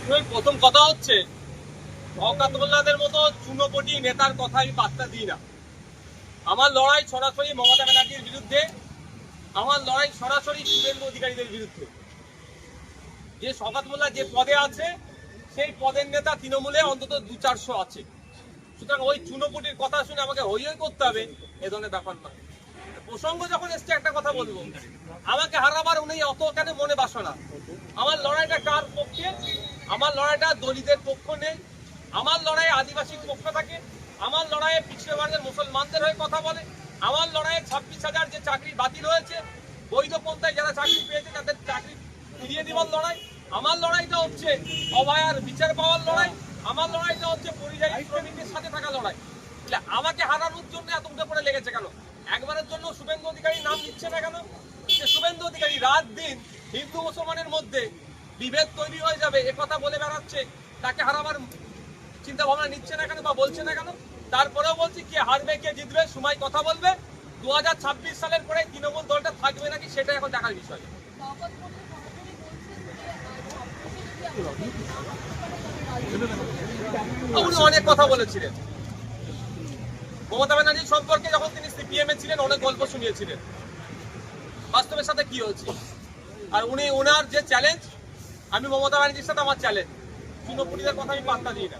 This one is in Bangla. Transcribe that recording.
প্রথম কথা হচ্ছে শওকত মোল্লাদের মতো চুনোপটি নেতার কথা আমি পাত্তা দিই না। আমার লড়াই সরাসরি মমতা ব্যানার্জির বিরুদ্ধে, আমার লড়াই সরাসরি শুভেন্দু অধিকারীদের বিরুদ্ধে। যে শওকত মোল্লা যে পদে আছে সেই পদের নেতা তৃণমূলে অন্তত 200-400 আছে। সুতরাং ওই চুনোপটির কথা শুনে আমাকে হই হই করতে হবে এ ধরনের ব্যাপার না। প্রসঙ্গ যখন এসছে একটা কথা বলবো, আমাকে হারাবার উনি অত কেন মনে বাসনা। আমার লড়াইটা কার পক্ষে? আমার লড়াইটা দলিতের পক্ষ নেই, আমার লড়াইয়ে আদিবাসীর পক্ষ থাকে, আমার লড়াইয়ে পিছিয়ে বর্গের মুসলমানদের হয়ে কথা বলে, আমার লড়াইয়ে 26,000 যে চাকরি বাতিল হয়েছে, বৈধ পন্থায় যারা চাকরি পেয়েছে তাদের চাকরি ফিরিয়ে দেওয়ার লড়াই। আমার লড়াইটা হচ্ছে অভয়ার বিচার পাওয়ার লড়াই, আমার লড়াইটা হচ্ছে পরিযায়ী শ্রমিকদের সাথে থাকা লড়াই। আমাকে হারানোর জন্য এত উঠে পড়ে লেগেছে কেন? একবারের জন্য শুভেন্দু অধিকারী নাম নিচ্ছে না কেন? যে শুভেন্দু অধিকারী রাত দিন হিন্দু মুসলমানের মধ্যে বিভেদ তৈরি হয়ে যাবে এ কথা বলে বেড়াচ্ছে, তাকে হারাবার চিন্তা ভাবনা নিচ্ছে না কেন বা বলছে না কেন? তারপরেও বলছি, কে হারবে কে জিতবে সময় কথা বলবে। 2026 সালের পরে তৃণমূল দলটা থাকবে নাকি সেটা এখন দেখার বিষয়। উনি অনেক কথা বলেছিলেন মমতা ব্যানার্জি সম্পর্কে, যখন তিনি সিপিএম এ ছিলেন অনেক গল্প শুনিয়েছিলেন। বাস্তবের সাথে কি হচ্ছে? আর ওনার যে চ্যালেঞ্জ, আমি মমতা ব্যানার্জির সাথে আমার চ্যালেঞ্জ, চুনোপুটিদের কথা আমি পাত্তা দিই না।